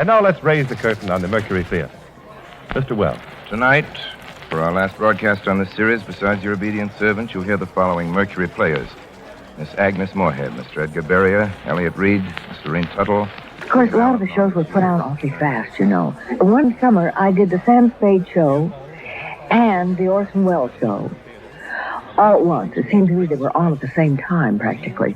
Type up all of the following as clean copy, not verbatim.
And now let's raise the curtain on the Mercury Theatre. Mr. Wells. Tonight, for our last broadcast on this series, besides your obedient servant, you'll hear the following Mercury players. Miss Agnes Moorehead, Mr. Edgar Beria, Elliot Reed, Mr. Reen Tuttle. Of course, a lot of the shows were put out awfully fast, you know. One summer, I did the Sam Spade show and the Orson Welles show all at once. It seemed to me they were on at the same time, practically.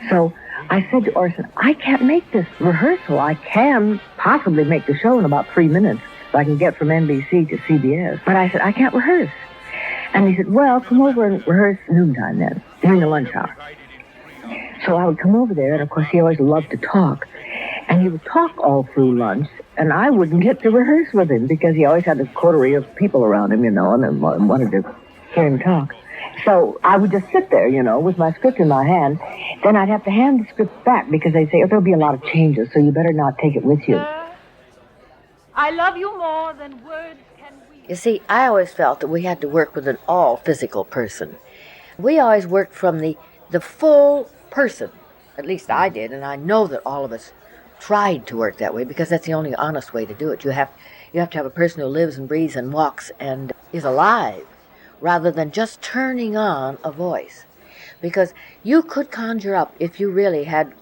So I said to Orson, I can't make this rehearsal. I can possibly make the show in about 3 minutes if I can get from NBC to CBS. But I said, I can't rehearse. And he said, well, come over and rehearse noontime then, during the lunch hour. So I would come over there, and of course he always loved to talk. And he would talk all through lunch, and I wouldn't get to rehearse with him because he always had a coterie of people around him, you know, and wanted to hear him talk. So I would just sit there, you know, with my script in my hand. Then I'd have to hand the script back because they'd say, oh, there'll be a lot of changes, so you better not take it with you. I love you more than words can we... You see, I always felt that we had to work with an all-physical person. We always worked from the full person. At least I did, and I know that all of us tried to work that way because that's the only honest way to do it. You have to have a person who lives and breathes and walks and is alive, rather than just turning on a voice. Because you could conjure up, if you really had,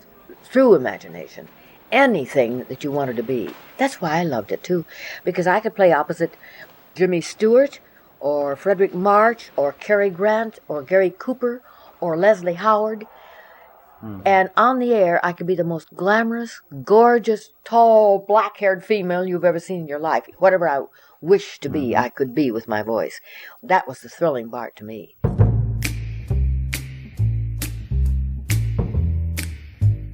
through imagination, anything that you wanted to be. That's why I loved it, too. Because I could play opposite Jimmy Stewart, or Frederick March, or Cary Grant, or Gary Cooper, or Leslie Howard. And on the air, I could be the most glamorous, gorgeous, tall, black-haired female you've ever seen in your life. Whatever I wish to be, I could be with my voice. That was the thrilling part to me.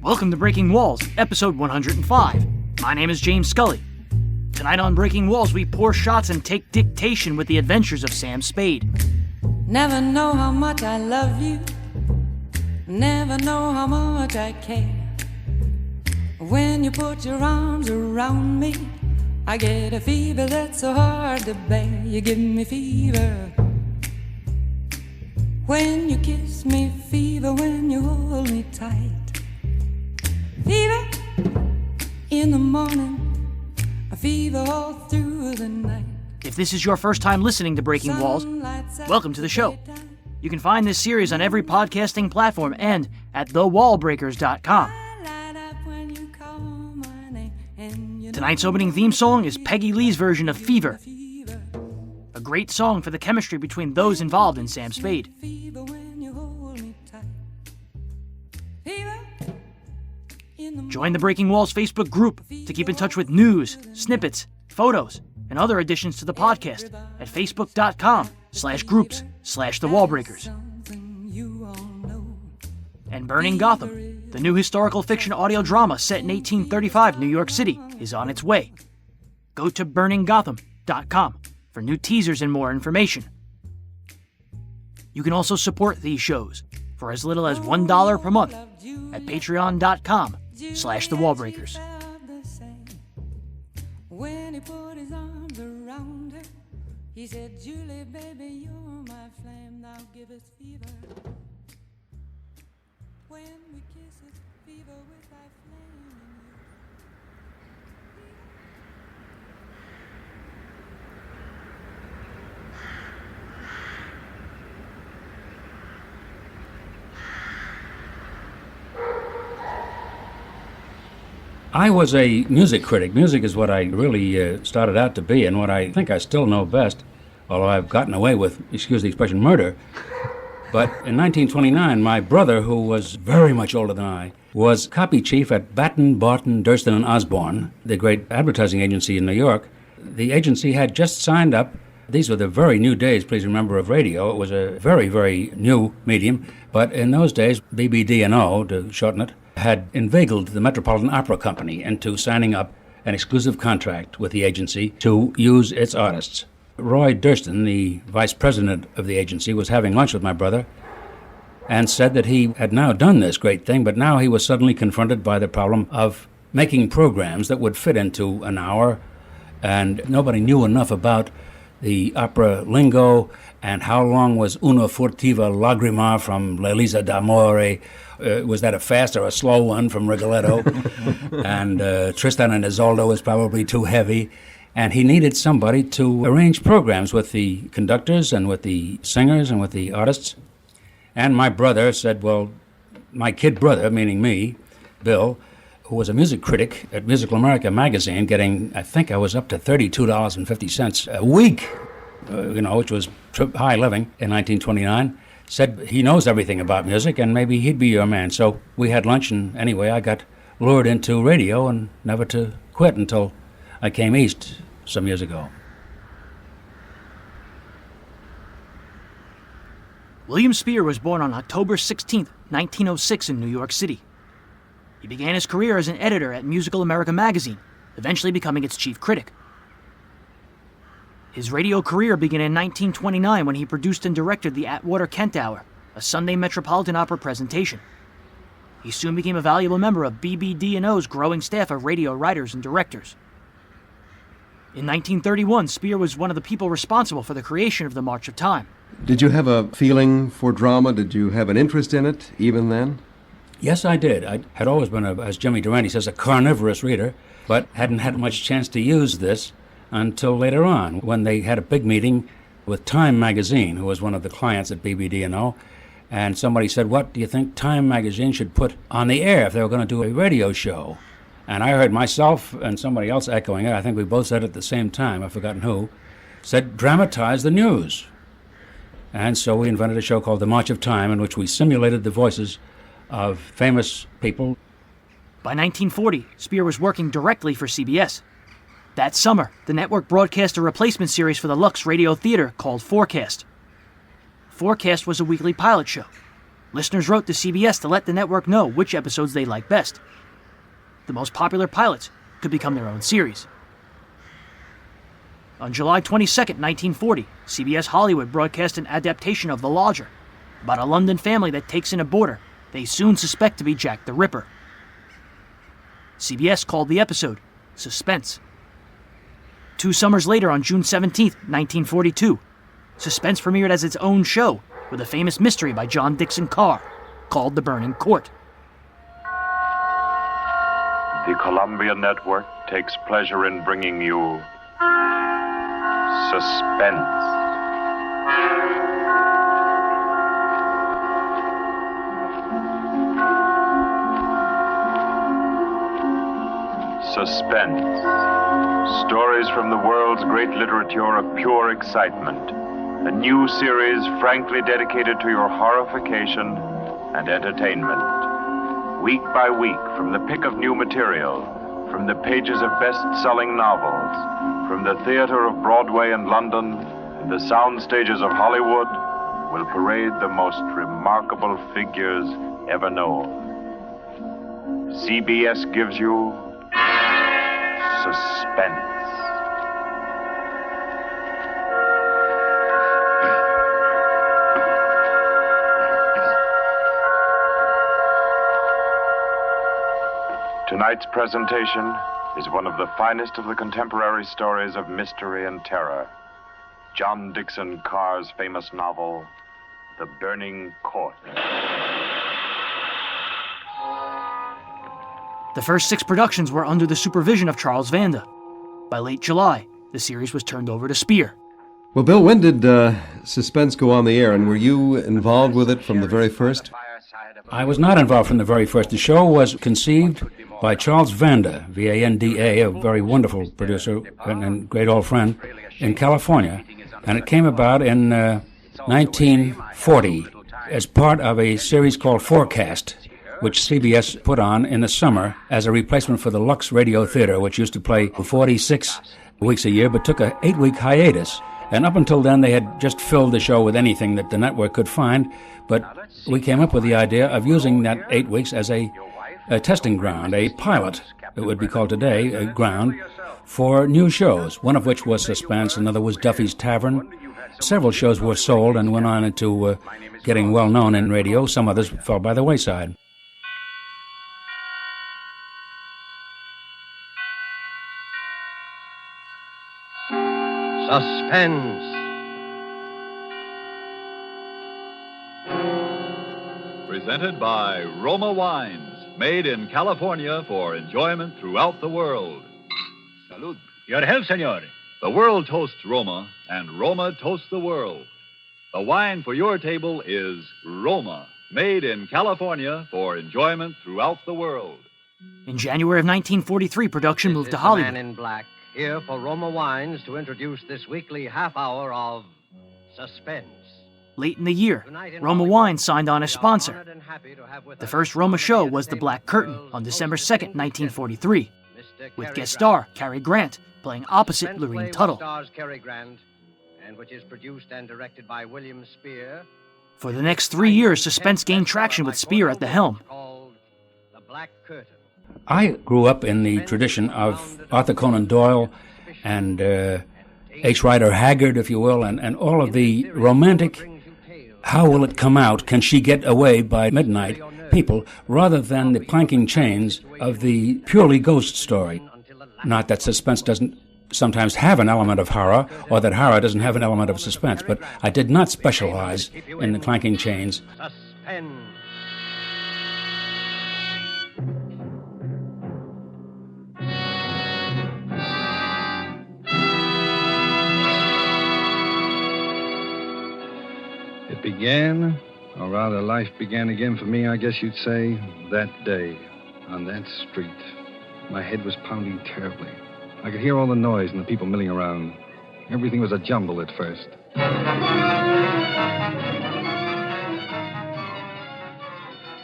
Welcome to Breaking Walls, episode 105. My name is James Scully. Tonight on Breaking Walls, we pour shots and take dictation with the adventures of Sam Spade. Never know how much I love you. Never know how much I care. When you put your arms around me, I get a fever that's so hard to bear. You give me fever when you kiss me, fever when you hold me tight. Fever in the morning, a fever all through the night. If this is your first time listening to Breaking Walls, welcome to the show. You can find this series on every podcasting platform and at thewallbreakers.com. Tonight's opening theme song is Peggy Lee's version of Fever, a great song for the chemistry between those involved in Sam Spade. Join the Breaking Walls Facebook group to keep in touch with news, snippets, photos, and other additions to the podcast at facebook.com/groups/thewallbreakers. And Burning Gotham, the new historical fiction audio drama set in 1835 New York City, is on its way. Go to burninggotham.com for new teasers and more information. You can also support these shows for as little as $1 per month at patreon.com/thewallbreakers. When he put his arms around her, he said, Julie, baby, you're my flame, now give us fever. When we kiss it, fever with thy flame in I was a music critic. Music is what I really started out to be and what I think I still know best, although I've gotten away with, excuse the expression, murder. But in 1929, my brother, who was very much older than I, was copy chief at Batten, Barton, Durston, and Osborne, the great advertising agency in New York. The agency had just signed up. These were the very new days, please remember, of radio. It was a very, very new medium. But in those days, BBD&O, to shorten it, had inveigled the Metropolitan Opera Company into signing up an exclusive contract with the agency to use its artists. Roy Durston, the vice president of the agency, was having lunch with my brother and said that he had now done this great thing, but now he was suddenly confronted by the problem of making programs that would fit into an hour, and nobody knew enough about the opera lingo, and how long was Una furtiva lagrima from L'Elisa d'Amore? Was that a fast or a slow one from Rigoletto? And Tristan and Isolde was probably too heavy. And he needed somebody to arrange programs with the conductors and with the singers and with the artists. And my brother said, well, my kid brother, meaning me, Bill, who was a music critic at Musical America magazine, getting, I think I was up to $32.50 a week, which was high living in 1929, said he knows everything about music and maybe he'd be your man. So we had lunch, and anyway, I got lured into radio and never to quit until I came east some years ago. Willam Spier was born on October 16, 1906 in New York City. He began his career as an editor at Musical America magazine, eventually becoming its chief critic. His radio career began in 1929 when he produced and directed the Atwater-Kent Hour, a Sunday Metropolitan Opera presentation. He soon became a valuable member of BBD&O's growing staff of radio writers and directors. In 1931, Spier was one of the people responsible for the creation of the March of Time. Did you have a feeling for drama? Did you have an interest in it even then? Yes, I did. I had always been, as Jimmy Durante says, a carnivorous reader, but hadn't had much chance to use this until later on, when they had a big meeting with Time magazine, who was one of the clients at BBD&O, and somebody said, what do you think Time magazine should put on the air if they were going to do a radio show? And I heard myself and somebody else echoing it. I think we both said it at the same time, I've forgotten who, said, dramatize the news. And so we invented a show called The March of Time, in which we simulated the voices of famous people. By 1940, Spier was working directly for CBS. That summer, the network broadcast a replacement series for the Lux Radio Theatre called Forecast. Forecast was a weekly pilot show. Listeners wrote to CBS to let the network know which episodes they liked best. The most popular pilots could become their own series. On July 22, 1940, CBS Hollywood broadcast an adaptation of The Lodger, about a London family that takes in a boarder they soon suspect to be Jack the Ripper. CBS called the episode Suspense. 2 summers later, on June 17, 1942, Suspense premiered as its own show with a famous mystery by John Dixon Carr called The Burning Court. The Columbia Network takes pleasure in bringing you Suspense. Suspense. Stories from the world's great literature of pure excitement. A new series frankly dedicated to your horrification and entertainment. Week by week, from the pick of new material, from the pages of best-selling novels, from the theater of Broadway and London, and the sound stages of Hollywood, will parade the most remarkable figures ever known. CBS gives you Suspense. Tonight's presentation is one of the finest of the contemporary stories of mystery and terror. John Dixon Carr's famous novel, The Burning Court. The first 6 productions were under the supervision of Charles Vanda. By late July, the series was turned over to Spier. Well, Bill, when did Suspense go on the air, and were you involved with it from the very first? I was not involved from the very first. The show was conceived by Charles Vanda, V-A-N-D-A, a very wonderful producer and great old friend, in California. And it came about in 1940 as part of a series called Forecast, which CBS put on in the summer as a replacement for the Lux Radio Theatre, which used to play 46 weeks a year, but took an 8-week hiatus. And up until then, they had just filled the show with anything that the network could find, but we came up with the idea of using that 8 weeks as a testing ground, a pilot, it would be called today, a ground for new shows, one of which was Suspense, another was Duffy's Tavern. Several shows were sold and went on into getting well known in radio. Some others fell by the wayside. Suspense. Presented by Roma Wines, made in California for enjoyment throughout the world. Salud. Your health, senor. The world toasts Roma, and Roma toasts the world. The wine for your table is Roma, made in California for enjoyment throughout the world. In January of 1943, production moved to The Hollywood. Man in Black, here for Roma Wines to introduce this weekly half hour of Suspense. Late in the year, Roma Wine signed on as sponsor. The first Roma show was The Black Curtain on December 2nd, 1943, with guest star Cary Grant playing opposite Lorene Tuttle. Stars Cary Grant, and which is produced and directed by Willam Spier. For the next 3 years, Suspense gained traction with Spier at the helm. Called The Black Curtain. I grew up in the tradition of Arthur Conan Doyle and H. Rider Haggard, if you will, and all of the romantic, how will it come out, can she get away by midnight people, rather than the clanking chains of the purely ghost story. Not that Suspense doesn't sometimes have an element of horror, or that horror doesn't have an element of suspense, but I did not specialize in the clanking chains. Suspense. It began, or rather life began again for me, I guess you'd say, that day, on that street. My head was pounding terribly. I could hear all the noise and the people milling around. Everything was a jumble at first.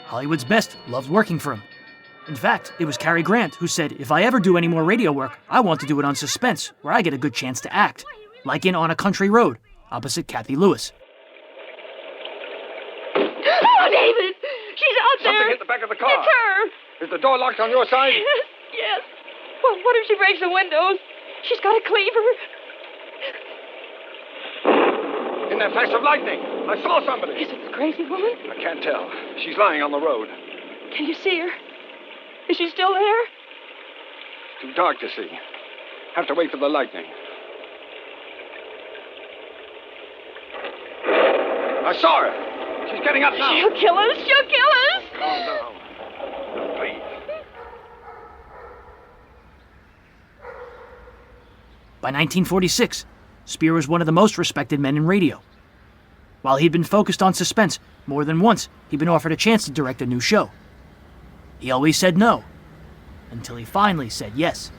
Hollywood's best loved working for him. In fact, it was Cary Grant who said, if I ever do any more radio work, I want to do it on Suspense, where I get a good chance to act, like in On a Country Road, opposite Kathy Lewis. Oh, David! She's out there! Something hit the back of the car. It's her! Is the door locked on your side? Yes. Well, what if she breaks the windows? She's got a cleaver. In that flash of lightning, I saw somebody. Is it the crazy woman? I can't tell. She's lying on the road. Can you see her? Is she still there? It's too dark to see. Have to wait for the lightning. I saw her. She's getting up now. She'll kill us. She'll kill us. Calm down. Please. By 1946, Spier was one of the most respected men in radio. While he'd been focused on Suspense, more than once he'd been offered a chance to direct a new show. He always said no, until he finally said yes.